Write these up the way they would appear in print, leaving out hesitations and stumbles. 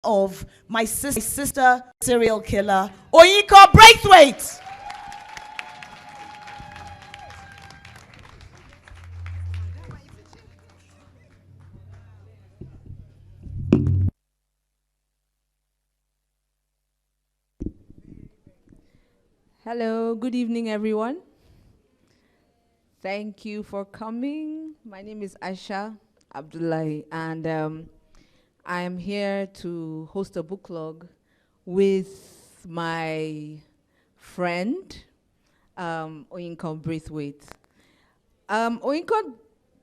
of my sister serial killer, Oyinkan Braithwaite. Hello, good evening, everyone. Thank you for coming. My name is Aysha Aliyu, and I am here to host a booklogue with my friend, Oyinkan Braithwaite. Oyinkan,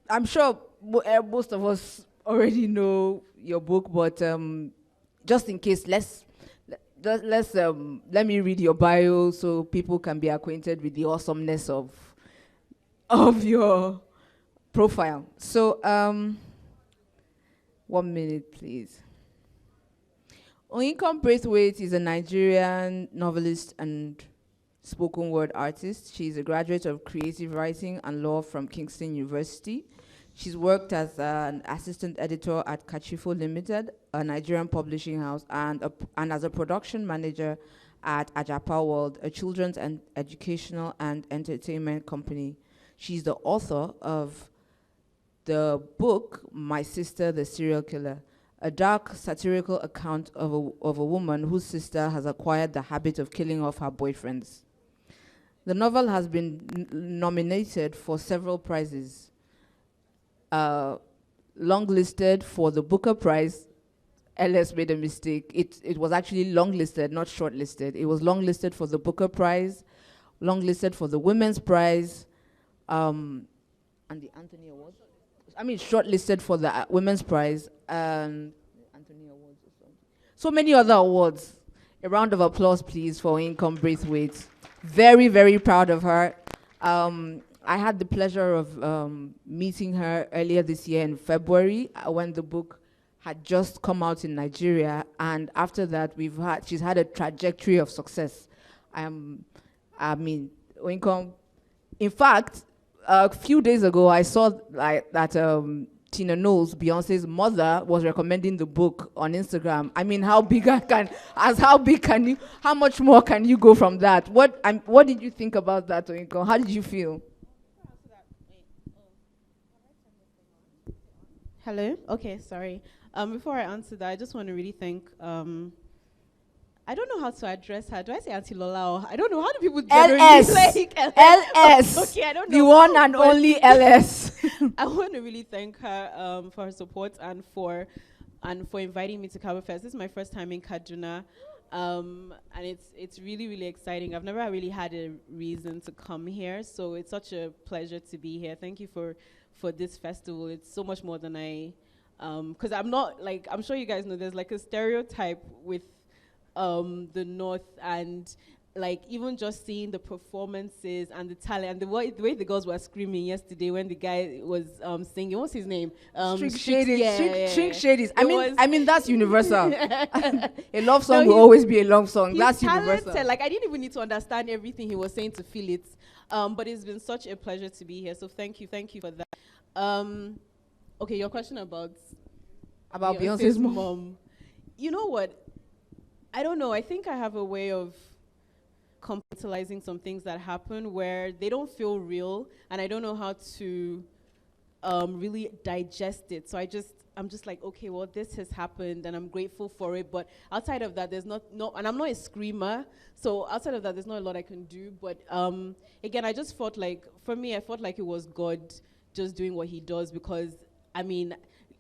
I'm sure most of us already know your book, but just in case, let me read your bio so people can be acquainted with the awesomeness of your profile. So, 1 minute, please. Oyinkan Braithwaite is a Nigerian novelist and spoken word artist. She's a graduate of creative writing and law from Kingston University. She's worked as an assistant editor at Kachifo Limited, a Nigerian publishing house, and as a production manager at Ajapa World, a children's and educational and entertainment company. She's the author of the book, My Sister, the Serial Killer, a dark satirical account of a woman whose sister has acquired the habit of killing off her boyfriends. The novel has been nominated for several prizes. Longlisted for the Booker Prize. LS made a mistake. It was actually longlisted, not shortlisted. It was longlisted for the Booker Prize, longlisted for the Women's Prize, and the Anthony Award. I mean, shortlisted for the Women's Prize and Anthony Awards or something. So many other awards. A round of applause, please, for Oyinkan Braithwaite. Very, very proud of her. I had the pleasure of meeting her earlier this year in February when the book had just come out in Nigeria, and after that, she's had a trajectory of success. I mean, Oyinkan. In fact, a few days ago, I saw that Tina Knowles, Beyonce's mother, was recommending the book on Instagram. I mean, how much more can you go from that? What did you think about that, Oyinkan? How did you feel? Hello? Okay, sorry. Before I answer that, I just want to really thank, I don't know how to address her. Do I say Auntie Lola or, I don't know, how do people generally LS. like LS. Okay, I don't know. The one and only LS. I want to really thank her for her support and for inviting me to Cabo Fest. This is my first time in Kaduna. And it's really, really exciting. I've never really had a reason to come here, so it's such a pleasure to be here. Thank you for this festival. It's so much more than because I'm not, like, I'm sure you guys know, there's like a stereotype with the North, and like even just seeing the performances and the talent and the way the girls were screaming yesterday when the guy was singing. What's his name? Shrink Shadies. I mean that's universal. A love song will always be a love song. That's universal. Like, I didn't even need to understand everything he was saying to feel it. But it's been such a pleasure to be here. So thank you for that. Okay, your question about Beyonce's mom. You know what? I don't know. I think I have a way of compartmentalizing some things that happen where they don't feel real, and I don't know how to really digest it. So I'm just like, okay, well, this has happened, and I'm grateful for it. But outside of that, there's and I'm not a screamer, so outside of that, there's not a lot I can do. But again, I just felt like, for me, I felt like it was God just doing what He does, because I mean,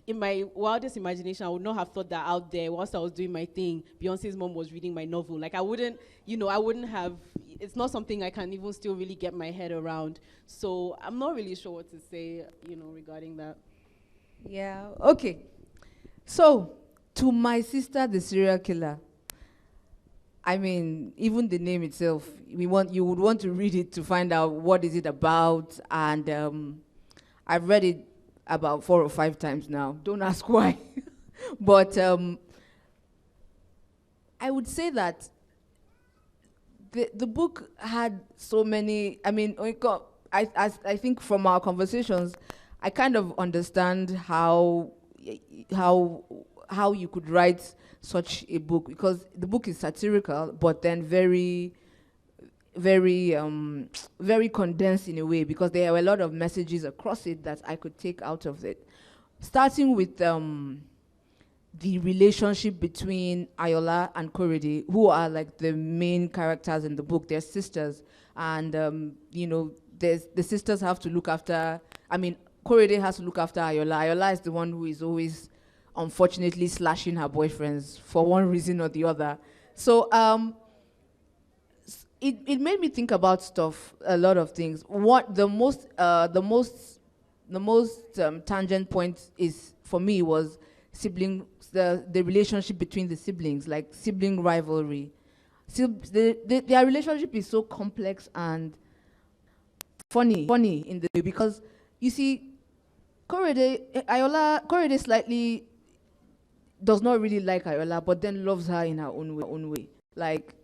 in my wildest imagination, I would not have thought that out there, whilst I was doing my thing, Beyonce's mom was reading my novel. Like, I wouldn't have, it's not something I can even still really get my head around. So I'm not really sure what to say, regarding that. Yeah, okay. So, to My Sister, the Serial Killer. I mean, even the name itself, you would want to read it to find out what is it about. And I've read it about 4 or 5 times now. Don't ask why. But I would say that the book had so many, I mean, I think from our conversations, I kind of understand how how you could write such a book, because the book is satirical, but then very, very condensed in a way, because there are a lot of messages across it that I could take out of it. Starting with the relationship between Ayola and Korede, who are like the main characters in the book. They're sisters, and the sisters have to look after. I mean, Korede has to look after Ayola. Ayola is the one who is always, unfortunately, slashing her boyfriends for one reason or the other. So it made me think about stuff, a lot of things. What the most tangent point is for me was the relationship between the siblings, like sibling rivalry. Their relationship is so complex and funny in the way, because you see, Korede slightly does not really like Ayola, but then loves her in her own way. Like,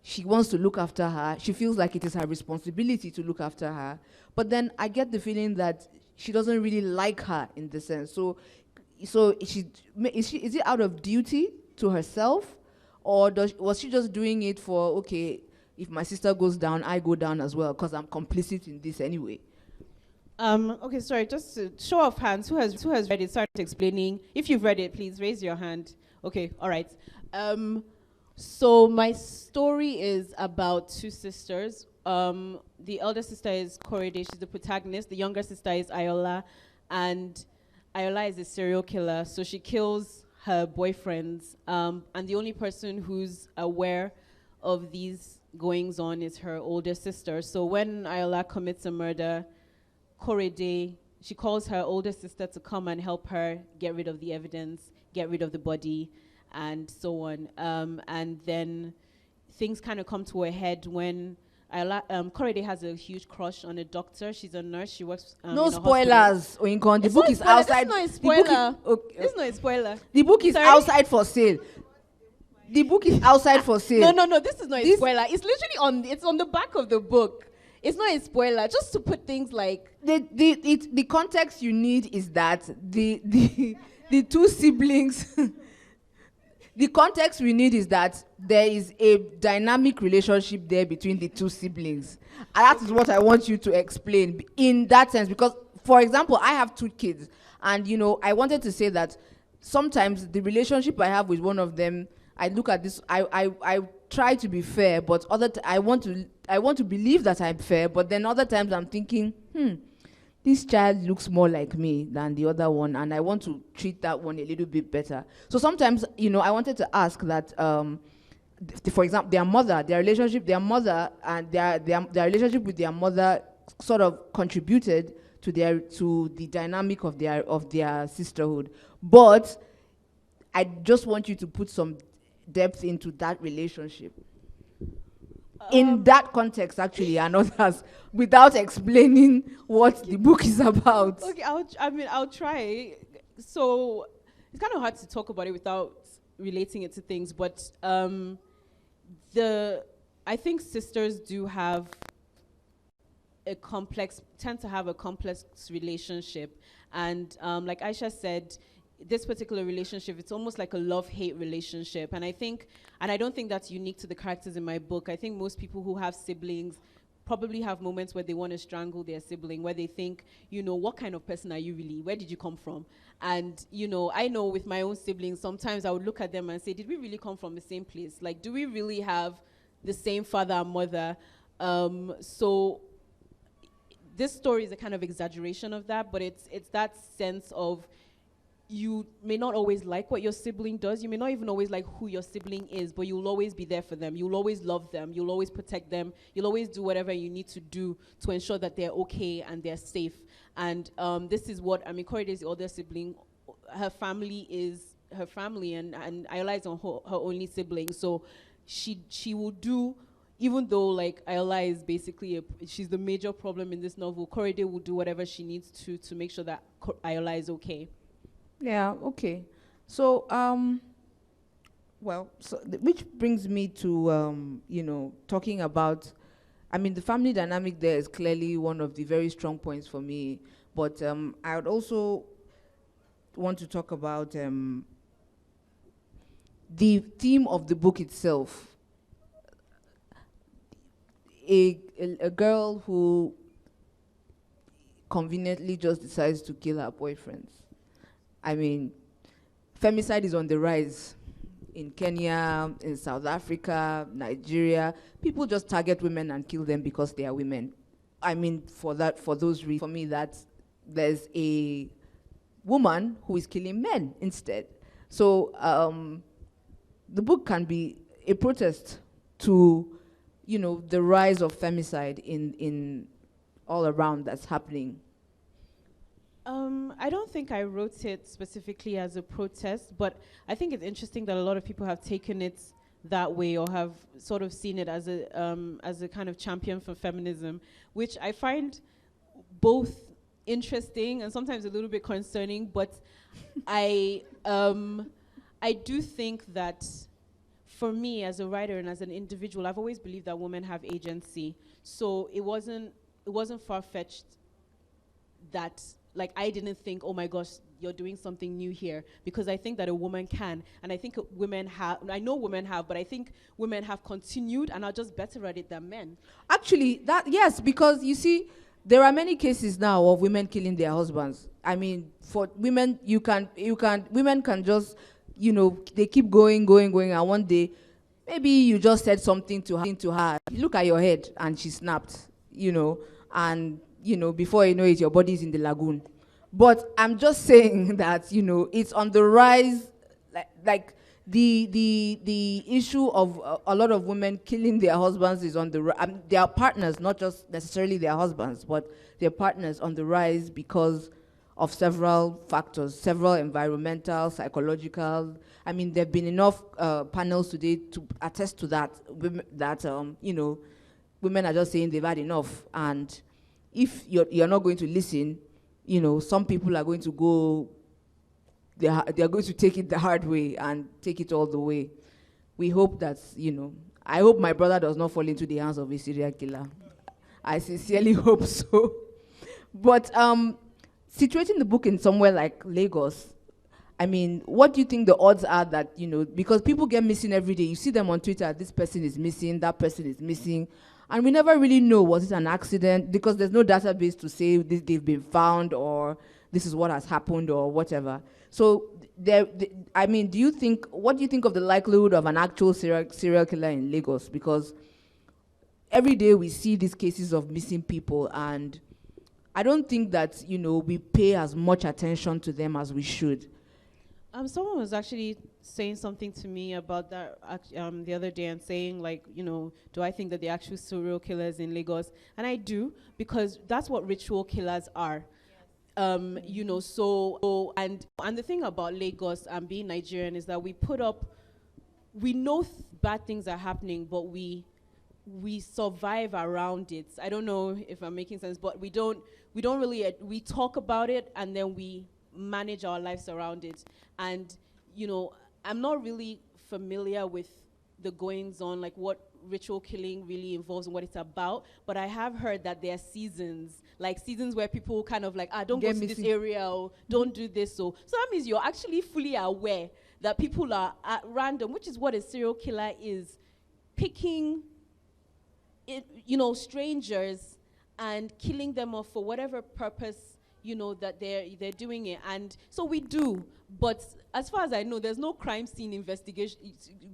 she wants to look after her. She feels like it is her responsibility to look after her. But then I get the feeling that she doesn't really like her in the sense. So is it out of duty to herself, or was she just doing it for, okay, if my sister goes down, I go down as well, because I'm complicit in this anyway? Okay, sorry, just to show of hands, who has read it? Start explaining. If you've read it, please raise your hand. Okay, all right. So my story is about two sisters. The elder sister is Korede, she's the protagonist. The younger sister is Ayola, and Ayola is a serial killer, so she kills her boyfriends, and the only person who's aware of these goings on is her older sister. So when Ayola commits a murder, Korede, she calls her older sister to come and help her get rid of the evidence, get rid of the body, and so on. And then things kind of come to a head when Korede has a huge crush on a doctor. She's a nurse. She works. No spoilers, Oyinkan. The book is outside. This is not a spoiler. This is not a spoiler. The book is outside for sale. The book is outside for sale. No. This is not a spoiler. It's literally It's on the back of the book. It's not a spoiler. Just to put things like the context you need is that the two siblings. The context we need is that there is a dynamic relationship there between the two siblings. And that is what I want you to explain in that sense. Because, for example, I have two kids. And, I wanted to say that sometimes the relationship I have with one of them, I look at this, I try to be fair, but I want to believe that I'm fair, but then other times I'm thinking, this child looks more like me than the other one, and I want to treat that one a little bit better. So sometimes, I wanted to ask that, for example, their relationship with their mother sort of contributed to the dynamic of their sisterhood. But I just want you to put some depth into that relationship. In that context, actually, and others, without explaining what the book is about. Okay, I'll try. So it's kind of hard to talk about it without relating it to things, but I think sisters tend to have a complex relationship, and like Aysha said, this particular relationship, it's almost like a love-hate relationship. And I don't think that's unique to the characters in my book. I think most people who have siblings probably have moments where they want to strangle their sibling, where they think, what kind of person are you really? Where did you come from? And, I know with my own siblings, sometimes I would look at them and say, did we really come from the same place? Like, do we really have the same father and mother? So this story is a kind of exaggeration of that, but it's that sense of, you may not always like what your sibling does. You may not even always like who your sibling is, but you'll always be there for them. You'll always love them. You'll always protect them. You'll always do whatever you need to do to ensure that they're okay and they're safe. And this is what, Korede is the older sibling. Her family is her family, and Ayola is her only sibling. So she will do, even though like Ayola is basically she's the major problem in this novel, Korede will do whatever she needs to make sure that Ayola is okay. Yeah, okay. So, which brings me to, talking about, the family dynamic there is clearly one of the very strong points for me. But I would also want to talk about the theme of the book itself, a girl who conveniently just decides to kill her boyfriends. I mean, femicide is on the rise in Kenya, in South Africa, Nigeria. People just target women and kill them because they are women. I mean, for those reasons, for me, there's a woman who is killing men instead. So the book can be a protest to, the rise of femicide in all around that's happening. I don't think I wrote it specifically as a protest, but I think it's interesting that a lot of people have taken it that way or have sort of seen it as a kind of champion for feminism, which I find both interesting and sometimes a little bit concerning. But I do think that for me as a writer and as an individual, I've always believed that women have agency. So it wasn't far-fetched that, like, I didn't think, oh my gosh, you're doing something new here, because I think that a woman can, and I think women have, I know women have, but I think women have continued and are just better at it than men. Actually, yes, because you see, there are many cases now of women killing their husbands. I mean, for women, women can just, they keep going, and one day, maybe you just said something to her, look at your head, and she snapped, and before you know it, your body's in the lagoon. But I'm just saying that, it's on the rise, like the issue of a lot of women killing their husbands is on the rise. Their partners, not just necessarily their husbands, but their partners on the rise because of several factors, several environmental, psychological. I mean, there have been enough panels today to attest to that, women are just saying they've had enough. And if you're not going to listen, some people are going to go, they are going to take it the hard way and take it all the way. We hope that, I hope my brother does not fall into the hands of a serial killer. I sincerely hope so. But situating the book in somewhere like Lagos, I mean, what do you think the odds are that, because people get missing every day. You see them on Twitter, this person is missing, that person is missing. And we never really know, was it an accident? Because there's no database to say they've been found or this is what has happened or whatever. So, what do you think of the likelihood of an actual serial killer in Lagos? Because every day we see these cases of missing people, and I don't think that, we pay as much attention to them as we should. Someone was actually saying something to me about that the other day and saying, like, do I think that the actual serial killers in Lagos? And I do, because that's what ritual killers are. Yes. And the thing about Lagos and being Nigerian is that we know bad things are happening, but we survive around it. I don't know if I'm making sense, but we don't really, we talk about it and then we manage our lives around it. And I'm not really familiar with the goings on, like what ritual killing really involves and what it's about, but I have heard that there are seasons where people kind of like, don't go to this area or don't do this. So that means you're actually fully aware that people are at random, which is what a serial killer is, picking strangers and killing them off for whatever purpose that they're doing it. And so we do, but as far as I know, there's no crime scene investigation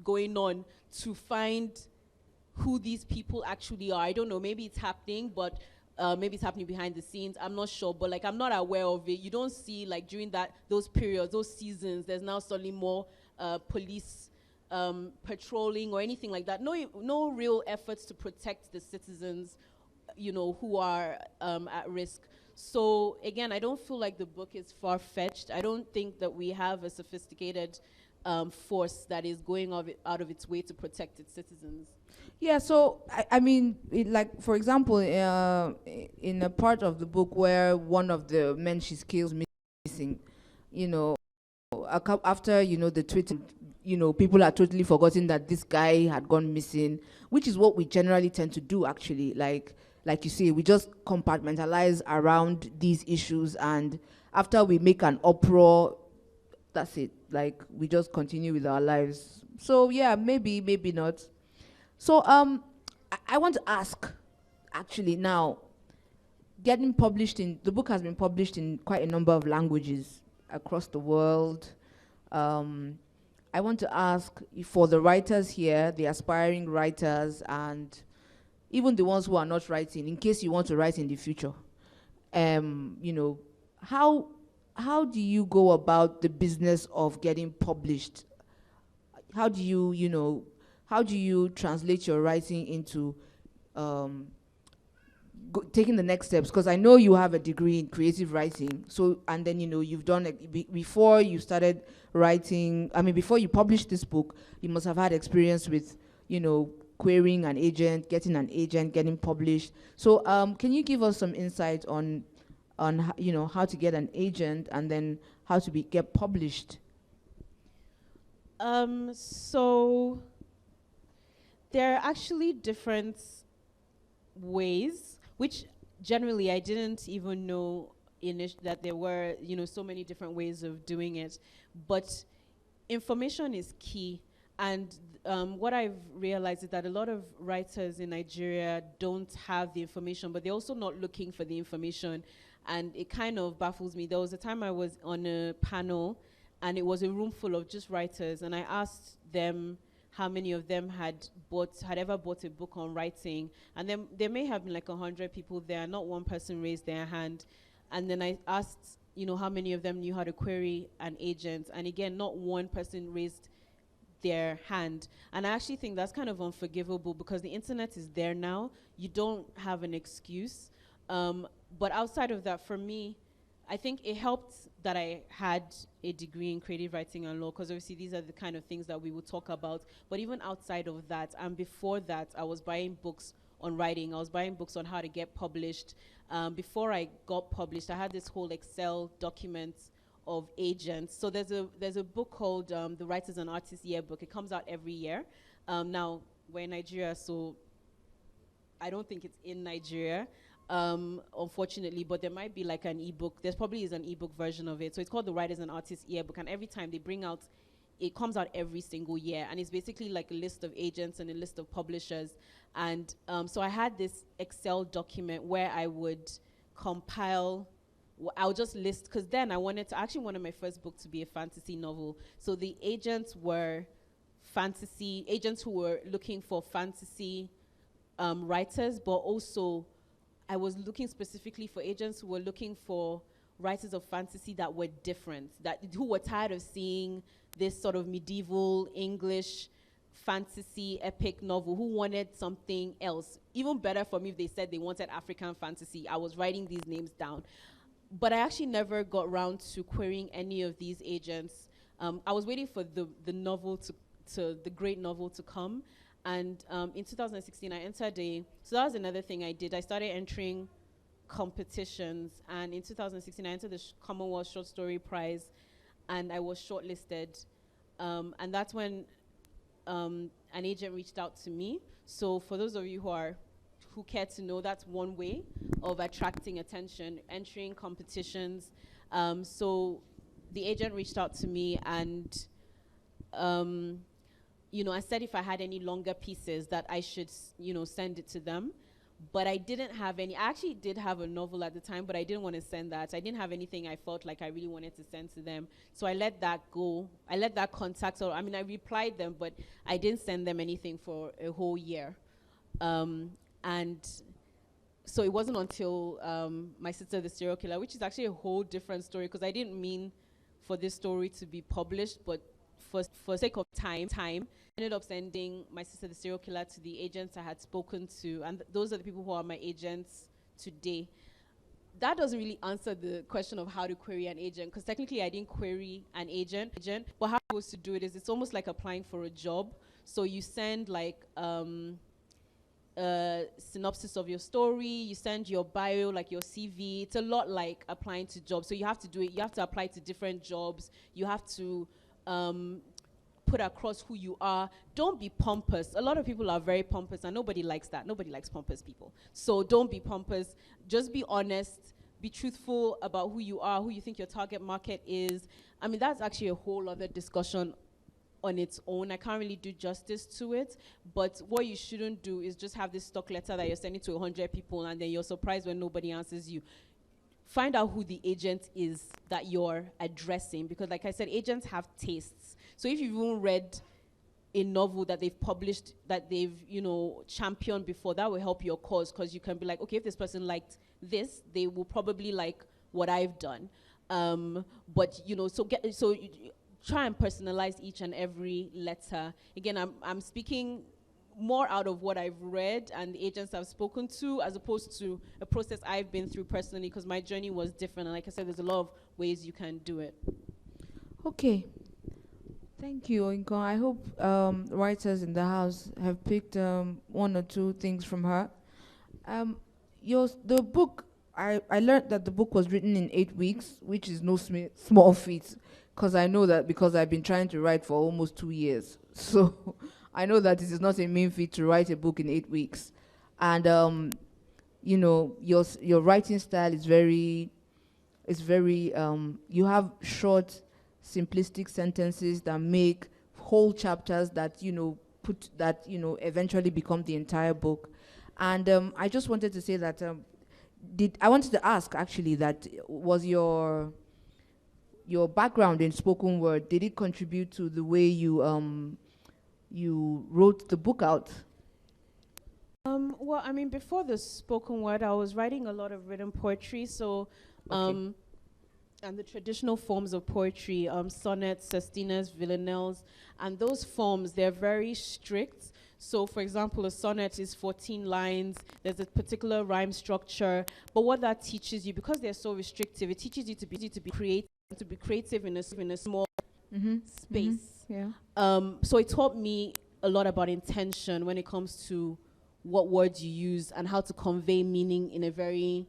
going on to find who these people actually are. I don't know, maybe it's happening, but maybe it's happening behind the scenes. I'm not sure, but I'm not aware of it. You don't see during those periods, those seasons, there's now suddenly more police patrolling or anything like that. No real efforts to protect the citizens, who are at risk. So again, I don't feel like the book is far-fetched. I don't think that we have a sophisticated force that is going out of its way to protect its citizens. Yeah, so I mean, for example, in a part of the book where one of the men she kills missing, after the tweet, people are totally forgotten that this guy had gone missing, which is what we generally tend to do, actually. Like you say, we just compartmentalize around these issues, and after we make an uproar, that's it. Like, we just continue with our lives. So yeah, maybe not. So I want to ask, actually, now, the book has been published in quite a number of languages across the world. I want to ask for the writers here, the aspiring writers, and even the ones who are not writing, in case you want to write in the future, how do you go about the business of getting published? How do you translate your writing into taking the next steps? Because I know you have a degree in creative writing, so, and then you've done it before you started writing. I mean, before you published this book, you must have had experience with querying an agent, getting published. So can you give us some insight on how to get an agent and then how to get published? So there are actually different ways, which generally I didn't even know that there were so many different ways of doing it. But information is key, and what I've realized is that a lot of writers in Nigeria don't have the information, but they're also not looking for the information, and it kind of baffles me. There was a time I was on a panel, and it was a room full of just writers, and I asked them how many of them had ever bought a book on writing, and then there may have been like 100 people there, not one person raised their hand. And then I asked, how many of them knew how to query an agent, and again, not one person raised their hand. And I actually think that's kind of unforgivable, because the internet is there now. You don't have an excuse. But outside of that, for me, I think it helped that I had a degree in creative writing and law, because obviously these are the kind of things that we will talk about. But even outside of that, and before that, I was buying books on writing. I was buying books on how to get published. Before I got published, I had this whole Excel document of agents. So there's a book called The Writers and Artists Yearbook. It comes out every year. Now, we're in Nigeria, so I don't think it's in Nigeria, unfortunately, but there might be like an ebook. There probably is an ebook version of it. So it's called The Writers and Artists Yearbook, and every time they bring out, it comes out every single year, and it's basically like a list of agents and a list of publishers. And so I had this Excel document where I would compile, I'll just list, because then I actually wanted my first book to be a fantasy novel. So the agents were agents who were looking for fantasy writers, but also I was looking specifically for agents who were looking for writers of fantasy that were different, who were tired of seeing this sort of medieval English fantasy epic novel, who wanted something else. Even better for me if they said they wanted African fantasy. I was writing these names down. But I actually never got around to querying any of these agents. I was waiting for the great novel to come. And in 2016, I entered so that was another thing I did. I started entering competitions. And in 2016, I entered the Commonwealth Short Story Prize, and I was shortlisted. And that's when an agent reached out to me. So for those of you who care to know, that's one way of attracting attention, entering competitions. So the agent reached out to me, and I said if I had any longer pieces that I should send it to them. But I didn't have any. I actually did have a novel at the time, but I didn't want to send that. I didn't have anything I felt like I really wanted to send to them. So I let that go. I let that contact, I replied them, but I didn't send them anything for a whole year. And so it wasn't until My Sister the Serial Killer, which is actually a whole different story, because I didn't mean for this story to be published, but for sake of time, I ended up sending My Sister the Serial Killer to the agents I had spoken to, and those are the people who are my agents today. That doesn't really answer the question of how to query an agent, because technically I didn't query an agent, but how I'm supposed to do it is it's almost like applying for a job. So you send like a synopsis of your story, you send your bio, like your CV. It's a lot like applying to jobs. So you have to do it, you have to apply to different jobs, you have to put across who you are. Don't be pompous. A lot of people are very pompous, and nobody likes that. Nobody likes pompous people. So don't be pompous. Just be honest. be truthful about who you are, who you think your target market is. I mean, that's actually a whole other discussion on its own. I can't really do justice to it, but what you shouldn't do is just have this stock letter that you're sending to 100 people and then you're surprised when nobody answers you. Find out who the agent is that you're addressing, because like I said, agents have tastes. So if you've even read a novel that they've published, that they've, championed before, that will help your cause, because you can be like, okay, if this person liked this, they will probably like what I've done. But try and personalize each and every letter. Again, I'm speaking more out of what I've read and the agents I've spoken to, as opposed to a process I've been through personally, because my journey was different. And like I said, there's a lot of ways you can do it. Okay. Thank you, Oyinkan. I hope writers in the house have picked one or two things from her. The book, I learned that the book was written in 8 weeks, which is no small feat, because I know that because I've been trying to write for almost 2 years. So I know that it is not a mean feat to write a book in 8 weeks. And, your writing style is very, you have short, simplistic sentences that make whole chapters that, eventually become the entire book. And I just wanted to say that, I wanted to ask, actually, that was your background in spoken word, did it contribute to the way you wrote the book out? Well, I mean, before the spoken word, I was writing a lot of written poetry. So, Okay. and the traditional forms of poetry, sonnets, sestinas, villanelles, and those forms, they're very strict. So, for example, a sonnet is 14 lines. There's a particular rhyme structure. But what that teaches you, because they're so restrictive, it teaches you to be creative in a small space. Yeah. So it taught me a lot about intention when it comes to what words you use and how to convey meaning in a very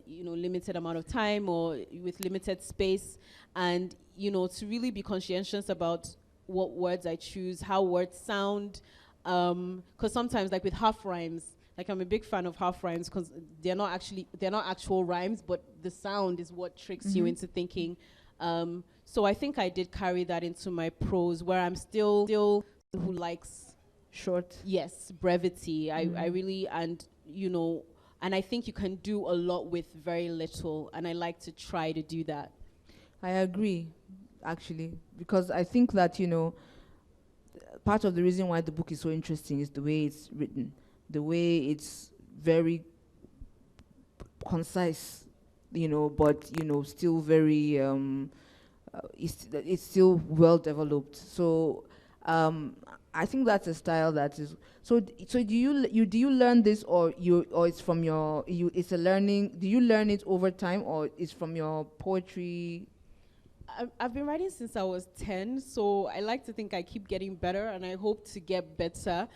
limited amount of time or with limited space, and to really be conscientious about what words I choose, how words sound, because sometimes, like with half rhymes, like I'm a big fan of half rhymes because they're not actual rhymes, but the sound is what tricks you into thinking. So I think I did carry that into my prose, where I'm still who likes Short. yes, brevity. I really, and I think you can do a lot with very little, and I like to try to do that. I agree, actually, because I think that, part of the reason why the book is so interesting is the way it's written, the way it's very concise, but, still very, it's still well developed. So, I think that's a style that is. So do you learn this, or it's from it's a learning? Do you learn it over time, or it's from your poetry? I've been writing since I was 10, so I like to think I keep getting better, and I hope to get better.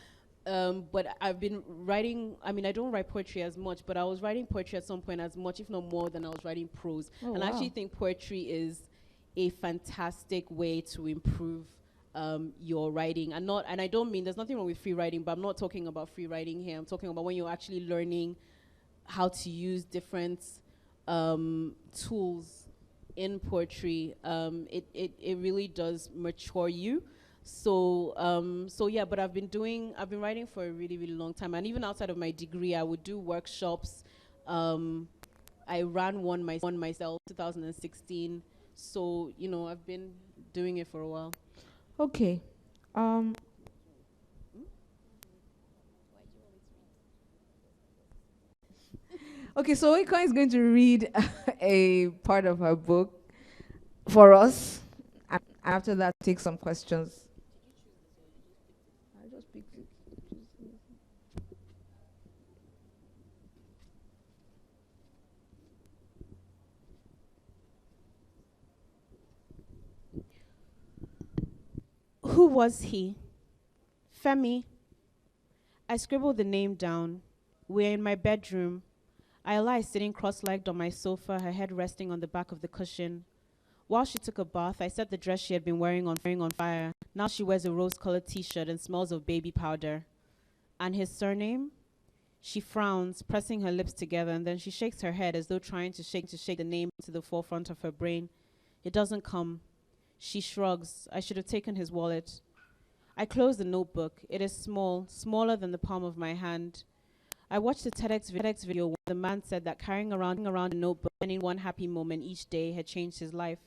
But I've been writing, I don't write poetry as much, but I was writing poetry at some point as much, if not more, than I was writing prose. Oh, and I wow. actually think poetry is a fantastic way to improve your writing. And I don't mean, there's nothing wrong with free writing, but I'm not talking about free writing here. I'm talking about when you're actually learning how to use different tools in poetry. It really does mature you. So yeah, but I've been writing for a really, really long time. And even outside of my degree, I would do workshops. I ran one myself, 2016. So, I've been doing it for a while. Okay. Okay, so Oyinkan is going to read a part of her book for us. After that, take some questions. I just picked it. Who was he? Femi. I scribbled the name down. We're in my bedroom. I lie sitting cross-legged on my sofa, her head resting on the back of the cushion. While she took a bath, I set the dress she had been wearing on fire. Now she wears a rose-colored t-shirt and smells of baby powder. And his surname? She frowns, pressing her lips together, and then she shakes her head as though trying to shake the name to the forefront of her brain. It doesn't come. She shrugs. I should have taken his wallet. I close the notebook. It is small, smaller than the palm of my hand. I watched the TEDx video where the man said that carrying around a notebook and in one happy moment each day had changed his life.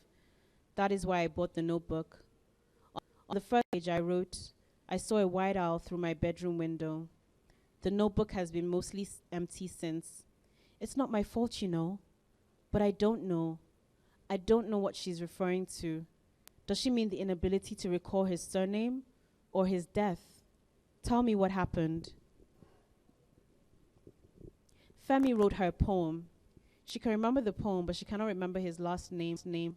That is why I bought the notebook. On the first page I wrote, I saw a white owl through my bedroom window. The notebook has been mostly empty since. It's not my fault, you know, but I don't know. I don't know what she's referring to. Does she mean the inability to recall his surname or his death? Tell me what happened. Femi wrote her a poem. She can remember the poem, but she cannot remember his last name.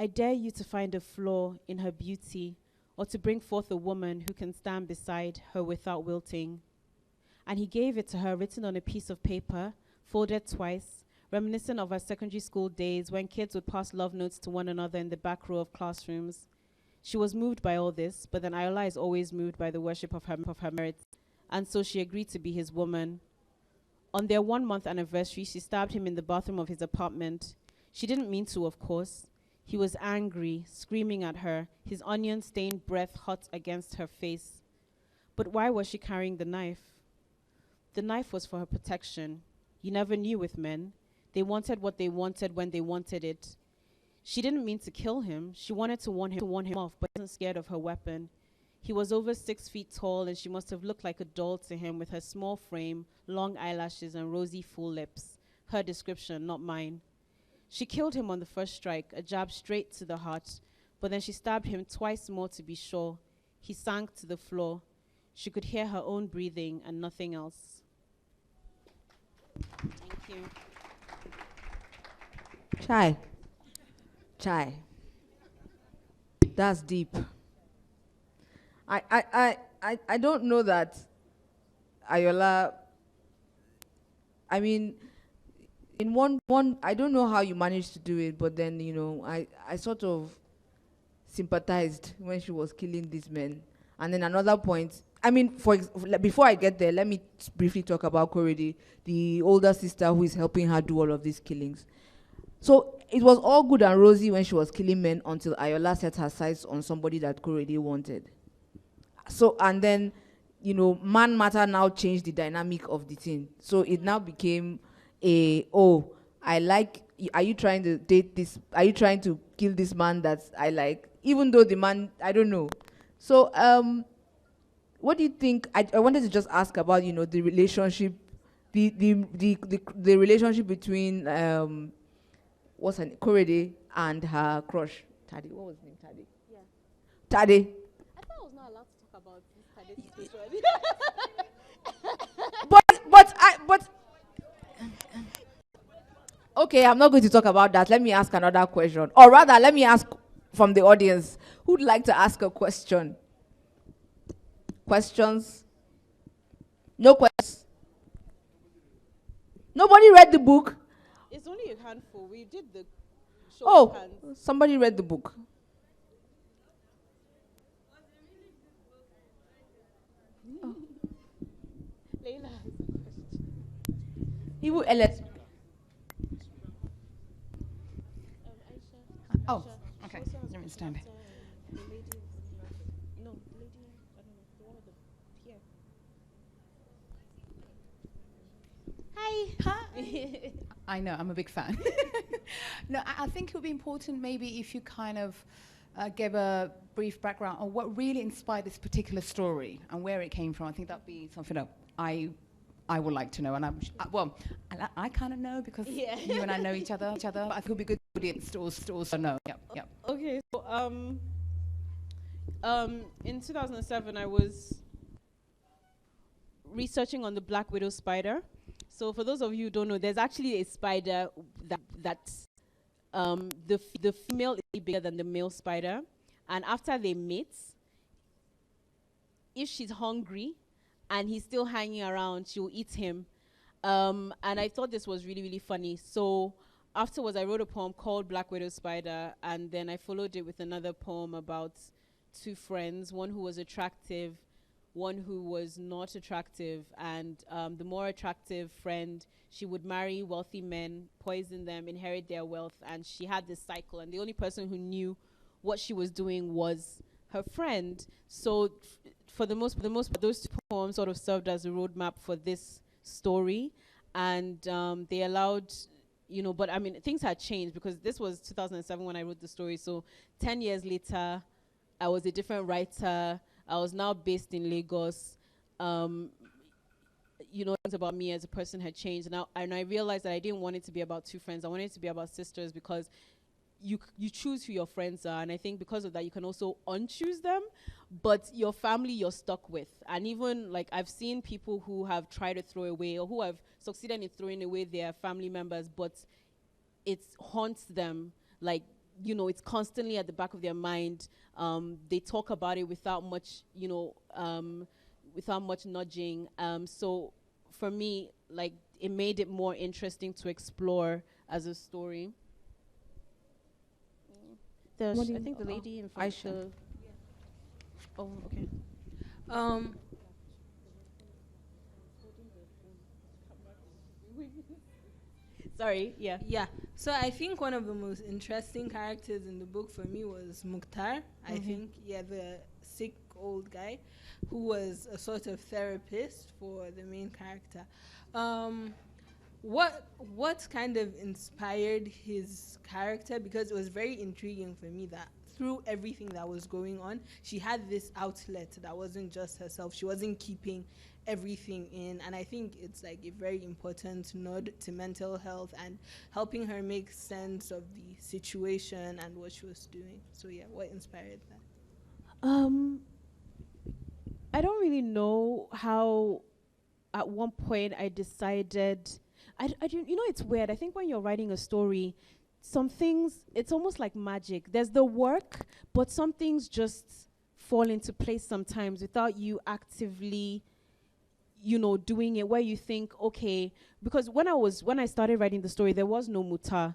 I dare you to find a flaw in her beauty, or to bring forth a woman who can stand beside her without wilting. And he gave it to her written on a piece of paper, folded twice, reminiscent of our secondary school days when kids would pass love notes to one another in the back row of classrooms. She was moved by all this, but then Ayola is always moved by the worship of her merits, and so she agreed to be his woman. On their 1-month anniversary, she stabbed him in the bathroom of his apartment. She didn't mean to, of course. He was angry, screaming at her, his onion-stained breath hot against her face. But why was she carrying the knife? The knife was for her protection. You never knew with men. They wanted what they wanted when they wanted it. She didn't mean to kill him. She wanted to warn him off, but wasn't scared of her weapon. He was over 6 feet tall, and she must have looked like a doll to him with her small frame, long eyelashes, and rosy full lips. Her description, not mine. She killed him on the first strike, a jab straight to the heart, but then she stabbed him twice more to be sure. He sank to the floor. She could hear her own breathing and nothing else. Thank you. Chai. That's deep. I don't know that Ayola, I mean, in one, I don't know how you managed to do it, but then, you know, I sort of sympathized when she was killing these men. And then another point, I mean, before I get there, let me briefly talk about Korede, the older sister who is helping her do all of these killings. So it was all good and rosy when she was killing men until Ayola set her sights on somebody that Korede wanted. So, and then, you know, man matter now changed the dynamic of the thing. So it now became are you trying to date this? Are you trying to kill this man that I like? Even though the man, I don't know. So, what do you think? I wanted to just ask about, you know, the relationship, the relationship between what's her name, Korede and her crush, Tade. What was his name, Tade? Yeah. Tade. I thought I was not allowed to talk about this situation. But okay, I'm not going to talk about that. Let me ask another question. Or rather, let me ask from the audience. Who'd like to ask a question? Questions? No questions? Nobody read the book? It's only a handful. We did the show Oh, of hands. somebody read the book. Oh. Leila has a question. He will LS. Aysha. Oh, Aysha. okay. She also has Let me a stand. question after the lady. No, the lady. I don't know. The one with the here. Hi. I know, I'm a big fan. No, I think it would be important maybe if you kind of gave a brief background on what really inspired this particular story and where it came from. I think that'd be something that I would like to know. And I kind of know because Yeah. you and I know each other. But I think it would be good for the audience to also know. Yep. Okay. So in 2007, I was researching on the black widow spider. So for those of you who don't know, there's actually a spider the female is bigger than the male spider, and after they mate, if she's hungry and he's still hanging around, she'll eat him. And I thought this was really, really funny. So afterwards, I wrote a poem called Black Widow Spider, and then I followed it with another poem about two friends, one who was attractive, one who was not attractive, and the more attractive friend, she would marry wealthy men, poison them, inherit their wealth, and she had this cycle, and the only person who knew what she was doing was her friend. So for the most part, those two poems sort of served as a roadmap for this story, and they allowed, but I mean, things had changed because this was 2007 when I wrote the story. So 10 years later, I was a different writer. I was now based in Lagos. Things about me as a person had changed, and I realized that I didn't want it to be about two friends. I wanted it to be about sisters, because you choose who your friends are, and I think because of that you can also unchoose them, but your family you're stuck with. And even like I've seen people who have tried to throw away, or who have succeeded in throwing away their family members, but it haunts them, like, it's constantly at the back of their mind. They talk about it without much nudging. So for me, like, it made it more interesting to explore as a story. I think the lady in front. Aysha. Oh, okay. Sorry, yeah. Yeah. So I think one of the most interesting characters in the book for me was Mukhtar. I think, the sick old guy who was a sort of therapist for the main character. What kind of inspired his character? Because it was very intriguing for me that through everything that was going on, she had this outlet that wasn't just herself. She wasn't keeping everything in, and I think it's like a very important nod to mental health and helping her make sense of the situation and what she was doing. So yeah, what inspired that? I don't really know how at one point I decided, I don't, it's weird. I think when you're writing a story, some things, it's almost like magic. There's the work, but some things just fall into place sometimes without you actively, doing it, where you think, okay, because when I started writing the story, there was no Muta,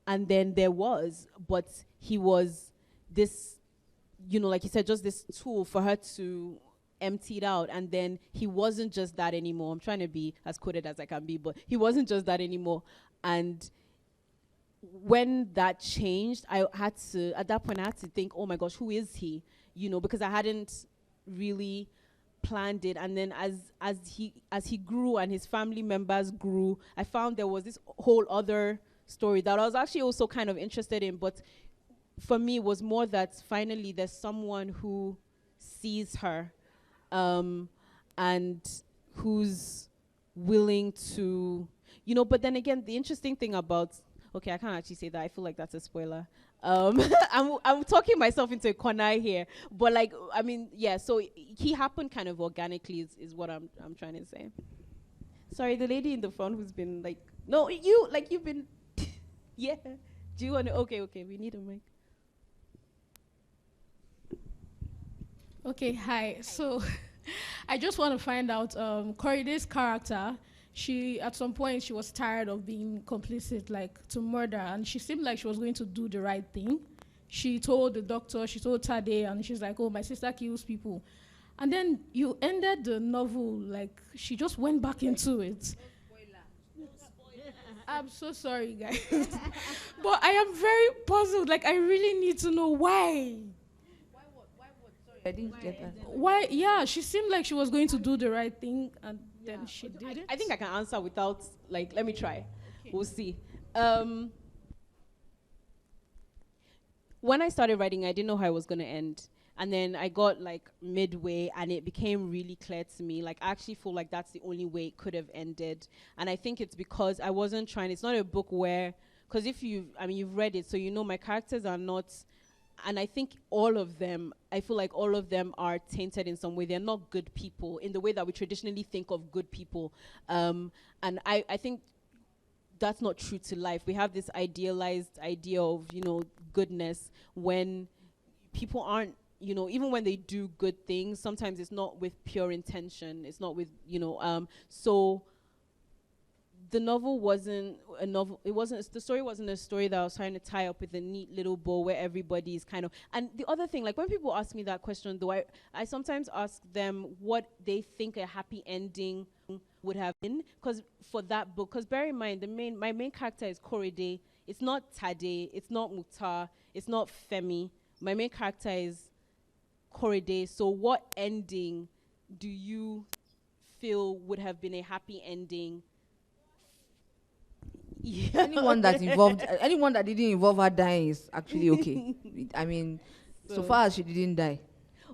and then there was, but he was this, like you said, just this tool for her to empty it out, and then he wasn't just that anymore. I'm trying to be as coded as I can be, but he wasn't just that anymore. And when that changed, at that point I had to think, oh my gosh, who is he? Because I hadn't really planned it. And then as he grew and his family members grew, I found there was this whole other story that I was actually also kind of interested in, but for me it was more that finally there's someone who sees her, and who's willing to, but then again, the interesting thing about, okay, I can't actually say that. I feel like that's a spoiler. I'm talking myself into a corner here, but like, I mean, yeah. So he happened kind of organically, is what I'm trying to say. Sorry, the lady in the front who's been like, no, you've been, yeah. Do you want to? Okay, we need a mic. Okay, hi. So I just want to find out, Koride's character, at some point she was tired of being complicit, like to murder, and she seemed like she was going to do the right thing. She told the doctor, she told Tade, and she's like, oh, my sister kills people. And then you ended the novel, like she just went back into it. I'm so sorry, guys. But I am very puzzled. Like, I really need to know why. I didn't get that. Why? Yeah, she seemed like she was going to do the right thing, and then she didn't. I think I can answer without, like, let me try. Okay. We'll see. When I started writing, I didn't know how it was going to end. And then I got, like, midway, and it became really clear to me. Like, I actually feel like that's the only way it could have ended. And I think it's because I wasn't trying, it's not a book where, because you've read it, so my characters are not, and I think I feel like all of them are tainted in some way. They're not good people in the way that we traditionally think of good people. And I think that's not true to life. We have this idealized idea of, goodness, when people aren't, even when they do good things, sometimes it's not with pure intention. It's not with, so the novel wasn't a novel. The story wasn't a story that I was trying to tie up with a neat little bow where everybody is kind of. And the other thing, like when people ask me that question, though, I sometimes ask them what they think a happy ending would have been, because for that book, because bear in mind, my main character is Korede. It's not Tade. It's not Mukhtar. It's not Femi. My main character is Korede. So what ending do you feel would have been a happy ending? Yeah. Anyone that didn't involve her dying is actually okay. I mean, so far as she didn't die.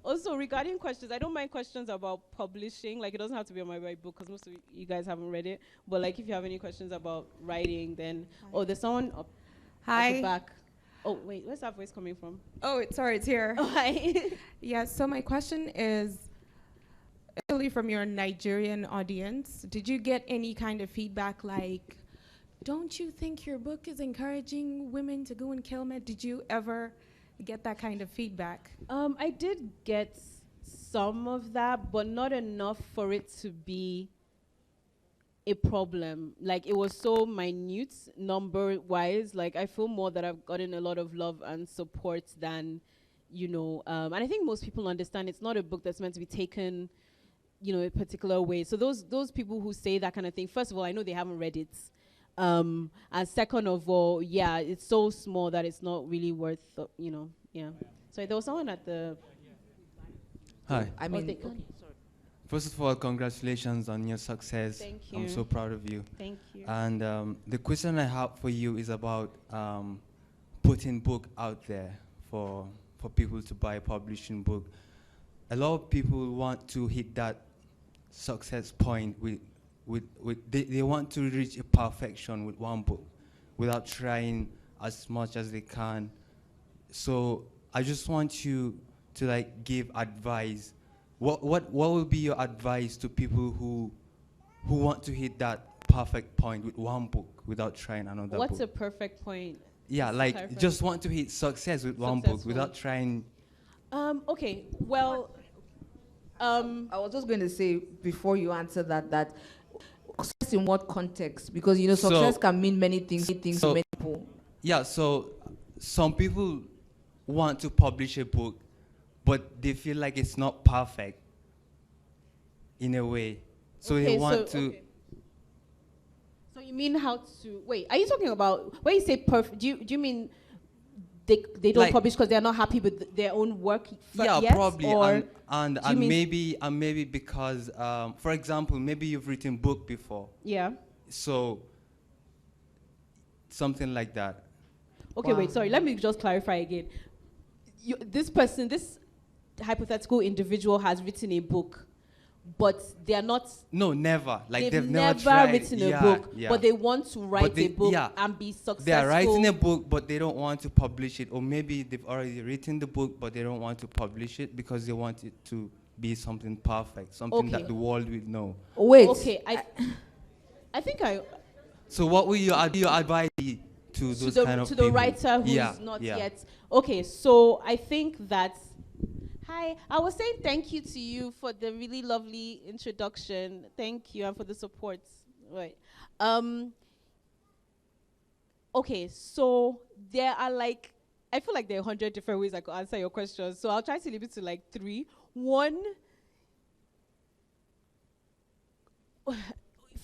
Also, regarding questions, I don't mind questions about publishing. Like, it doesn't have to be on my right book, because most of you guys haven't read it. But, like, if you have any questions about writing, then... Oh, there's someone up at the back. Oh, wait, where's that voice coming from? Oh, sorry, it's here. Oh, hi. Yeah, so my question is, especially from your Nigerian audience, did you get any kind of feedback like, don't you think your book is encouraging women to go and kill men? Did you ever get that kind of feedback? I did get some of that, but not enough for it to be a problem. Like, it was so minute number-wise. Like, I feel more that I've gotten a lot of love and support than, and I think most people understand it's not a book that's meant to be taken, a particular way. So those people who say that kind of thing, first of all, I know they haven't read it. And second of all, yeah, it's so small that it's not really worth, yeah. So there was someone at the... Hi. I mean, okay, sorry. First of all, congratulations on your success. Thank you. I'm so proud of you. Thank you. And the question I have for you is about putting book out there for people to buy a publishing book. A lot of people want to hit that success point they want to reach a perfection with one book without trying as much as they can. So I just want you to give advice. What will be your advice to people who want to hit that perfect point with one book without trying another book? What's a perfect point? Yeah, just want to hit success with one book without trying. Okay, well, I was just going to say before you answer that success in what context? Because success can mean many things to many people. Yeah, so some people want to publish a book, but they feel like it's not perfect in a way. So okay, they want to. Okay. So you mean how to wait? Are you talking about when you say perfect? Do you mean they don't publish because they're not happy with their own work? Yeah, yet, probably. Or and maybe because, for example, maybe you've written book before. Yeah. So something like that. Okay, wait. Sorry. Let me just clarify again. This hypothetical individual has written a book, but they are not. No, never. They've never tried. written a book, but they want to write a book and be successful. They are writing a book, but they don't want to publish it. Or maybe they've already written the book, but they don't want to publish it because they want it to be something perfect, something that the world will know. Wait. Okay, I think I. So what will your advice be to those kind of to people? the writer who's not yet? Okay, so I think that. Hi, I was saying thank you to you for the really lovely introduction. Thank you, and for the support. Right. Okay, so there are I feel like there are 100 different ways I could answer your question. So I'll try to leave it to 3. One,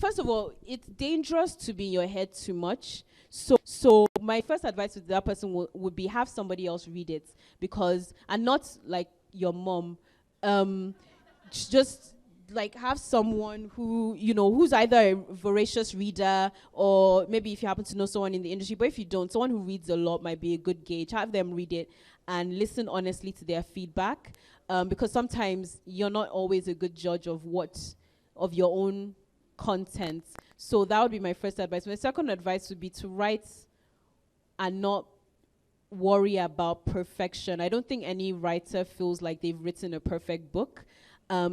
first of all, it's dangerous to be in your head too much. So my first advice to that person would be have somebody else read it, and not your mom, just have someone who, who's either a voracious reader, or maybe if you happen to know someone in the industry, but if you don't, someone who reads a lot might be a good gauge. Have them read it and listen honestly to their feedback, because sometimes you're not always a good judge of your own content. So that would be my first advice. My second advice would be to write and not worry about perfection. I don't think any writer feels like they've written a perfect book.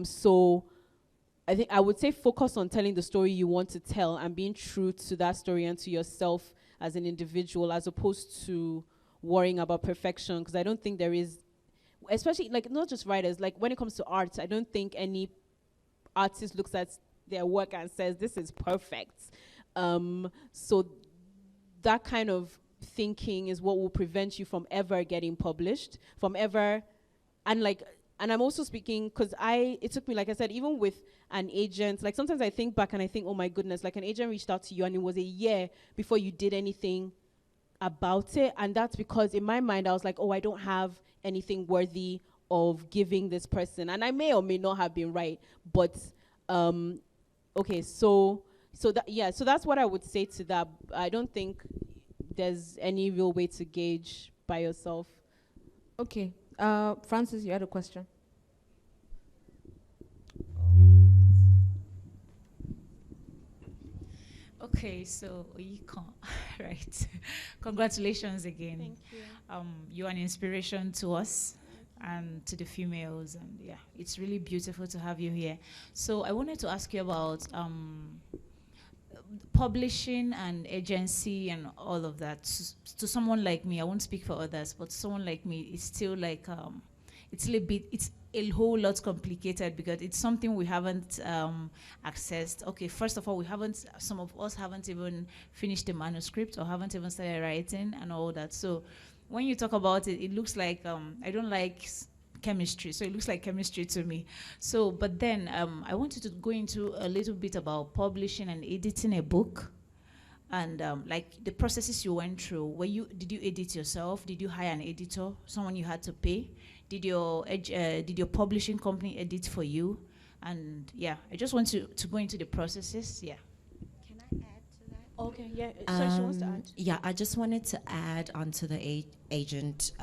So I think I would say focus on telling the story you want to tell and being true to that story and to yourself as an individual, as opposed to worrying about perfection. Because I don't think there is, especially not just writers, when it comes to art, I don't think any artist looks at their work and says this is perfect. So that kind of thinking is what will prevent you from ever getting published, from ever, and I'm also speaking because it took me, like I said, even with an agent, like sometimes I think back and I think, oh my goodness, like an agent reached out to you and it was a year before you did anything about it. And that's because in my mind, I was like, oh, I don't have anything worthy of giving this person. And I may or may not have been right, but, okay, so that's what I would say to that. I don't think there's any real way to gauge by yourself. Okay. Francis, you had a question. Okay, so Oyinkan, right? Congratulations again. Thank you. You're an inspiration to us and to the females, and yeah, it's really beautiful to have you here. So I wanted to ask you about publishing and agency and all of that. To someone like me, I won't speak for others, but someone like me, it's still like it's a whole lot complicated because it's something we haven't accessed. Okay, first of all, some of us haven't even finished the manuscript or haven't even started writing and all that. So when you talk about it, it looks like I don't like chemistry, so it looks like chemistry to me. So, but then I wanted to go into a little bit about publishing and editing a book, and like the processes you went through. Did you edit yourself? Did you hire an editor, someone you had to pay? Did your publishing company edit for you? And yeah, I just want to go into the processes. Yeah. Can I add to that? Okay, yeah. So she wants to add. Yeah, I just wanted to add onto the agent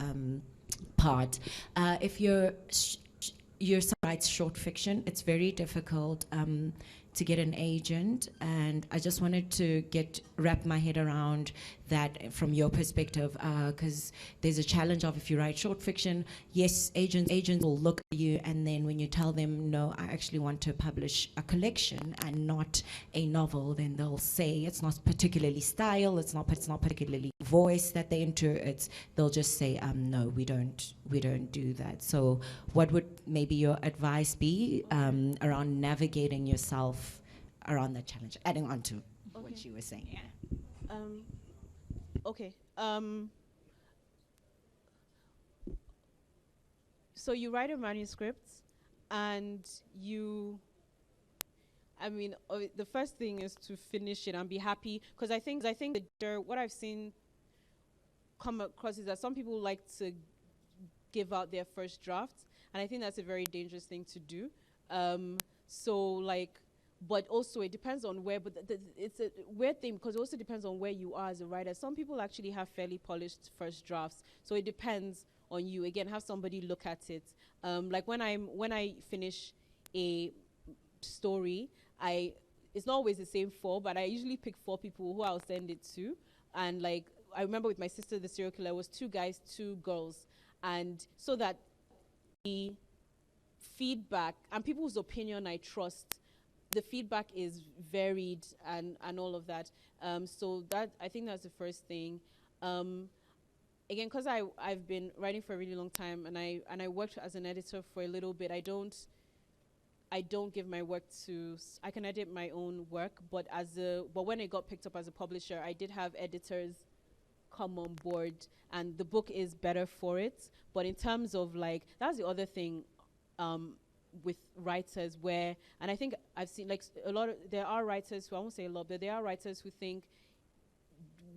part. If you're writes short fiction, it's very difficult to get an agent, and I just wanted to wrap my head around that from your perspective, because there's a challenge of if you write short fiction, yes, agents will look at you, and then when you tell them, no, I actually want to publish a collection and not a novel, then they'll say it's not particularly style, it's not particularly voice that they enter, they'll just say, no, we don't do that. So what would maybe your advice be around navigating yourself around that challenge, adding on to what you were saying? Yeah. Okay. So you write a manuscript, and the first thing is to finish it and be happy, because I think what I've seen come across is that some people like to give out their first drafts, and I think that's a very dangerous thing to do. But also it depends on where, but it's a weird thing because it also depends on where you are as a writer. Some people actually have fairly polished first drafts, so it depends on you. Again, have somebody look at it. Like when I finish a story, it's not always the same 4, but I usually pick 4 people who I'll send it to. And like I remember with my sister, the serial killer, it was 2 guys, 2 girls, and so that the feedback and people's opinion I trust, the feedback is varied and all of that. So that, I think that's the first thing. Again, because I've been writing for a really long time, and I worked as an editor for a little bit. I don't give my work to. I can edit my own work, but when it got picked up as a publisher, I did have editors come on board, and the book is better for it. But in terms of like, that's the other thing. With writers and I think I've seen like there are writers who, I won't say a lot, but there are writers who think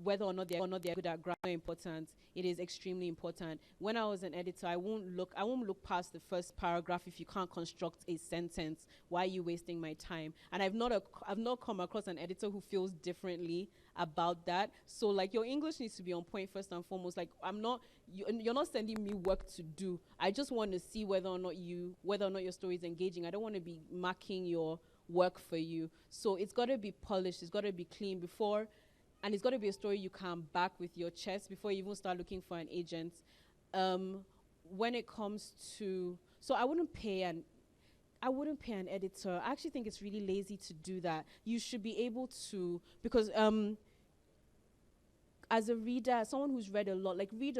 whether or not they're good at grammar important. It is extremely important. When I was an editor, I won't look past the first paragraph. If you can't construct a sentence, why are you wasting my time? And I've not come across an editor who feels differently about that. So like, your English needs to be on point first and foremost. Like, you're not sending me work to do. I just want to see whether or not your story is engaging. I don't want to be marking your work for you. So it's got to be polished. It's got to be clean and it's got to be a story you can back with your chest before you even start looking for an agent. When it comes to, so I wouldn't pay an editor. I actually think it's really lazy to do that. You should be able to, because as a reader, someone who's read a lot, read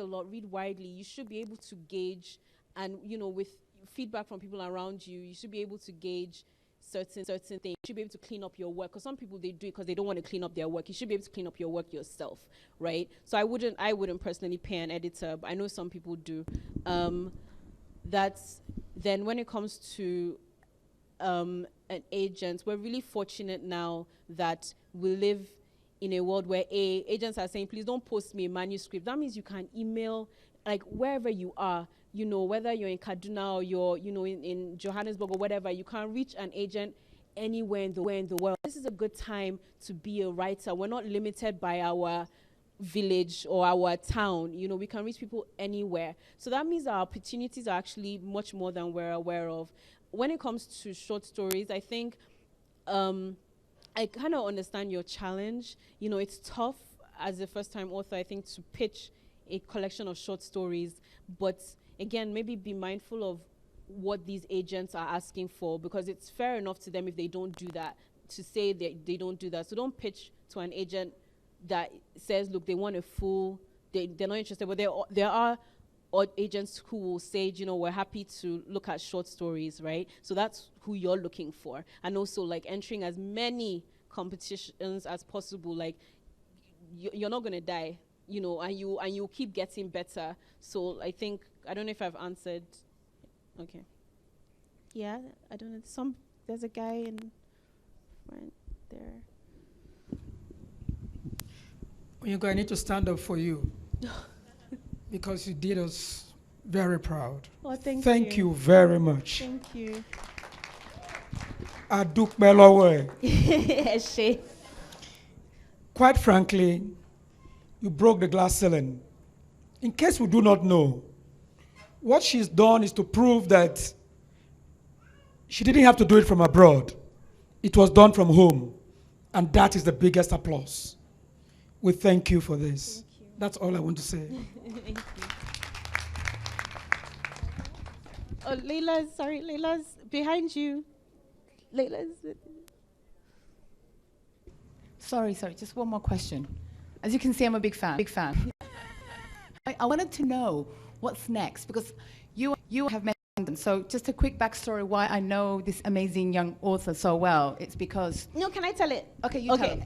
widely, you should be able to gauge, and with feedback from people around you, you should be able to gauge certain things. You should be able to clean up your work. Because some people, they do it because they don't want to clean up their work. You should be able to clean up your work yourself, right? So I wouldn't personally pay an editor, but I know some people do. Then when it comes to an agent, we're really fortunate now that we live in a world where agents are saying, please don't post me a manuscript. That means you can email, like, wherever you are, you know, whether you're in Kaduna or you're, you know, in Johannesburg or whatever, you can reach an agent anywhere in the world. This is a good time to be a writer. We're not limited by our village or our town. You know, we can reach people anywhere. So that means our opportunities are actually much more than we're aware of. When it comes to short stories, I think I kind of understand your challenge. You know, it's tough as a first-time author, I think, to pitch a collection of short stories. But again, maybe be mindful of what these agents are asking for, because it's fair enough to them if they don't do that, to say that they don't do that. So don't pitch to an agent that says, look, they want a full, they're not interested. But there are agents who will say, you know, we're happy to look at short stories, right? So that's who you're looking for. And also, like, entering as many competitions as possible. Like, you're not going to die, you know, and you keep getting better. So I think, I don't know if I've answered. Okay. Yeah, I don't know. There's a guy in front there. Oyinkan, I need to stand up for you because you did us very proud. Oh, Thank you very much. Thank you. Adúpẹ́ lọ́wọ́ ẹ. Quite frankly, you broke the glass ceiling. In case we do not know, what she's done is to prove that she didn't have to do it from abroad. It was done from home. And that is the biggest applause. We thank you for this. That's all I want to say. Thank you. Oh, Leila's behind you. Leila's. Sorry, just one more question. As you can see, I'm a big fan. I wanted to know what's next, because you have met London. So just a quick backstory why I know this amazing young author so well. It's because... No, can I tell it? Okay, you tell it.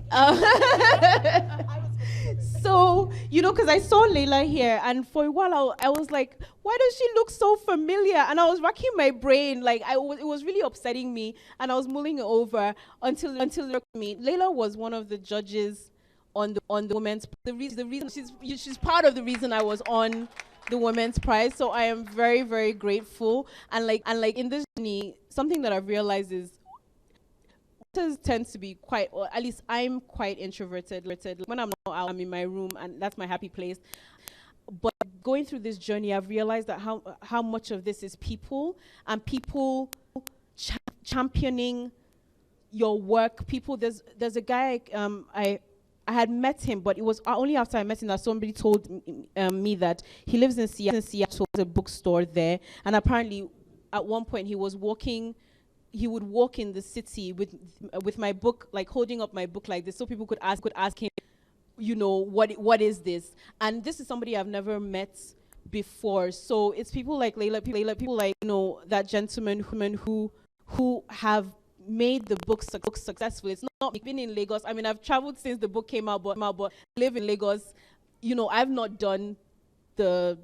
So, you know, because I saw Leila here, and for a while I was like, why does she look so familiar? And I was racking my brain, like it was really upsetting me, and I was mulling it over until me. Leila was one of the judges on the Women's. The reason she's part of the reason I was on the Women's Prize. So I am very, very grateful. And like in this journey, something that I've realized is authors tend to be quite, or at least I'm quite introverted. When I'm not out, I'm in my room, and that's my happy place. But going through this journey, I've realized that how much of this is people, and people championing your work. People, there's a guy I had met him, but it was only after I met him that somebody told me that he lives in Seattle, there's a bookstore there, and apparently at one point he would walk in the city with my book, like holding up my book like this, so people could ask him, you know, what is this? And this is somebody I've never met before. So it's people like Leila, people like, you know, that gentleman who have made the book successful. It's not been in Lagos. I mean, I've traveled since the book came out, but live in Lagos. You know, I've not done the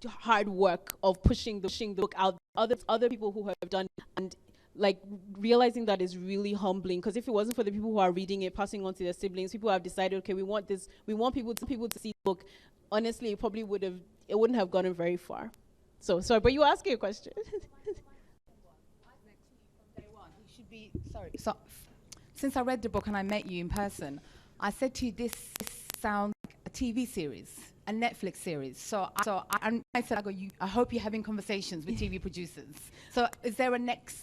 hard work of pushing the book out. Other people who have done, and like realizing that is really humbling, because if it wasn't for the people who are reading it, passing on to their siblings, people have decided, okay, we want people to see the book. Honestly, it probably wouldn't have gotten very far. So sorry, but you were asking a question. Sorry. So, since I read the book and I met you in person, I said to you, this sounds like a TV series, a Netflix series. So I said, I hope you're having conversations with TV producers. So is there a next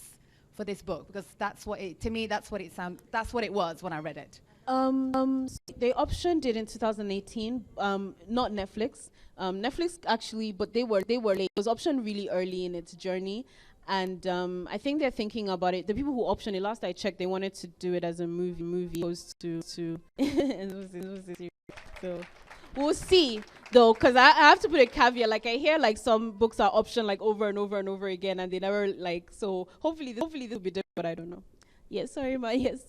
for this book? Because that's what it was when I read it. They optioned it in 2018, not Netflix. Netflix actually, but they were late. It was optioned really early in its journey. And I think they're thinking about it. The people who optioned it, last I checked, they wanted to do it as a movie opposed to so, we'll see. Though, because I have to put a caveat. Like, I hear like some books are optioned like over and over and over again, and they never like. So hopefully this will be different, but I don't know. Yes, sorry, ma. Yes.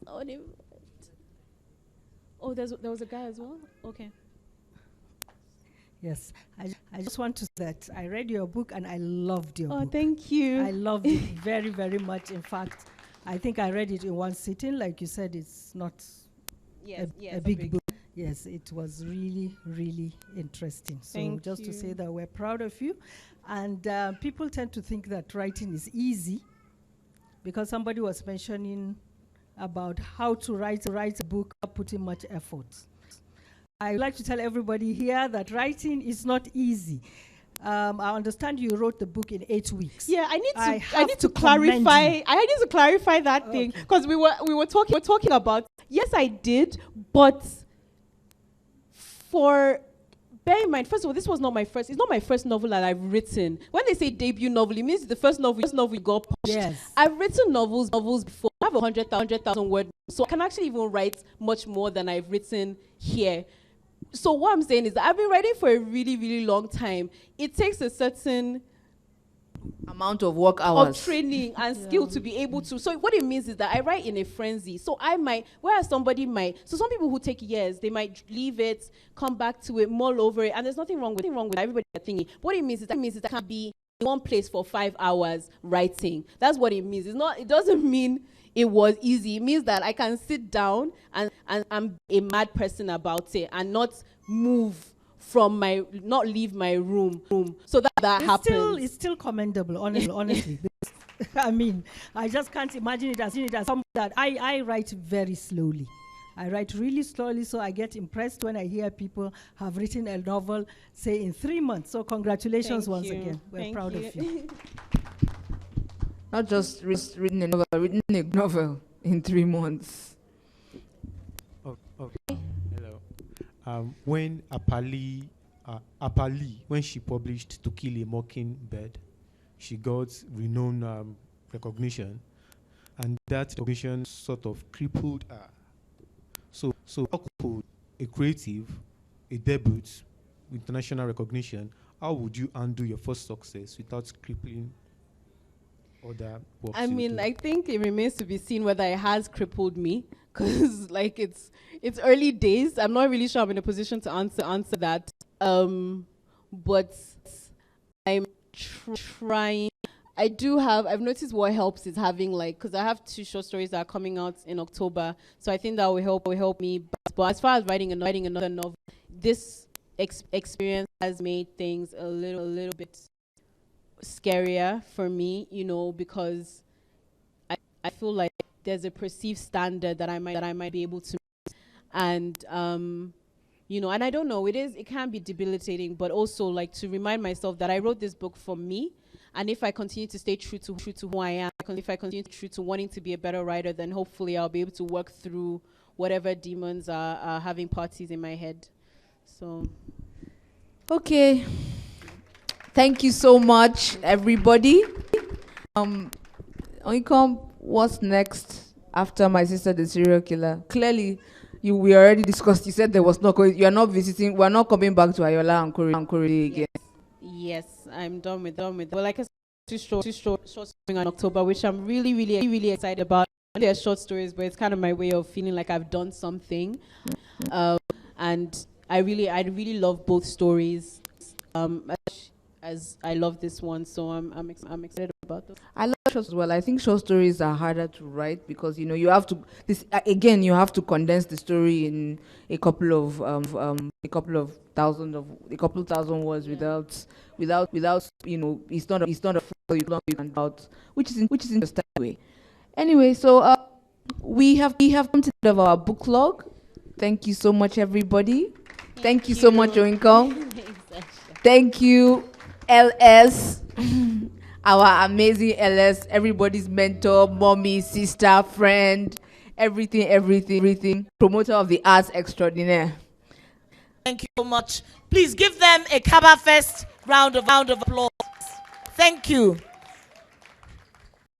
Oh, there was a guy as well. Okay. Yes, I just want to say that I read your book and I loved your book. Oh, thank you. I loved it very, very much. In fact, I think I read it in one sitting. Like you said, it's not a big book. Yes, it was really, really interesting. So just to say that we're proud of you. And people tend to think that writing is easy because somebody was mentioning about how to write a book without putting much effort. I would like to tell everybody here that writing is not easy. I understand you wrote the book in 8 weeks. Yeah, I need to clarify. I need to clarify that thing because we were talking about. Yes, I did, but bear in mind, first of all, this was not my first. It's not my first novel that I've written. When they say debut novel, it means the first novel you got published. Yes. I've written novels before. I have 100,000 word, so I can actually even write much more than I've written here. So what I'm saying is that I've been writing for a really, really long time. It takes a certain amount of work hours, of training and skill to be able to. So what it means is that I write in a frenzy. So I might, whereas somebody might. So some people who take years, they might leave it, come back to it, mull over it, and there's nothing wrong with everybody thinking. What it means is that I can't be in one place for 5 hours writing. That's what it means. It doesn't mean it was easy. It means that I can sit down and I'm a mad person about it and not move from not leave my room. So that happens. It's still commendable, honestly. I mean, I just can't imagine it as something that I write very slowly. I write really slowly, so I get impressed when I hear people have written a novel, say, in 3 months. So congratulations once again. We're proud of you. Not just written a novel in 3 months. Okay. Hello. When Apali, when she published To Kill a Mockingbird, she got renowned recognition, and that recognition sort of crippled her. So how could a creative, a debut with international recognition, how would you undo your first success without crippling other works? I mean, I think it remains to be seen whether it has crippled me, because like it's early days. I'm not really sure I'm in a position to answer that. But I'm trying. I've noticed what helps is having because I have 2 short stories that are coming out in October. So I think that will help me. But as far as writing another novel, this experience has made things a little bit scarier for me, because I feel like there's a perceived standard that I might be able to meet. And and I don't know, it can be debilitating, but also to remind myself that I wrote this book for me. And if I continue to stay true to who I am, if I continue true to wanting to be a better writer, then hopefully I'll be able to work through whatever demons are having parties in my head. So, okay. Thank you so much, everybody. Oyinkan, what's next after My Sister the Serial Killer? Clearly, we already discussed. You said there was you're not visiting. We're not coming back to Ayola and Kori again. Yes, I'm done with. Well, like I said, 2 short stories in October, which I'm really, really, really excited about. They're short stories, but it's kind of my way of feeling like I've done something. And I really love both stories. As I love this one, so I'm excited about them. I love short as well. I think short stories are harder to write because you have to you have to condense the story in a couple of thousand words without it's not a full you can out, which is interesting way. Anyway, so we have come to the end of our Booklogue. Thank you so much, everybody. Thank you so much, Oyinkan. Thank you, LS, our amazing LS, everybody's mentor, mommy, sister, friend, everything. Promoter of the arts extraordinaire. Thank you so much. Please give them a Kaba Fest round of applause. Thank you.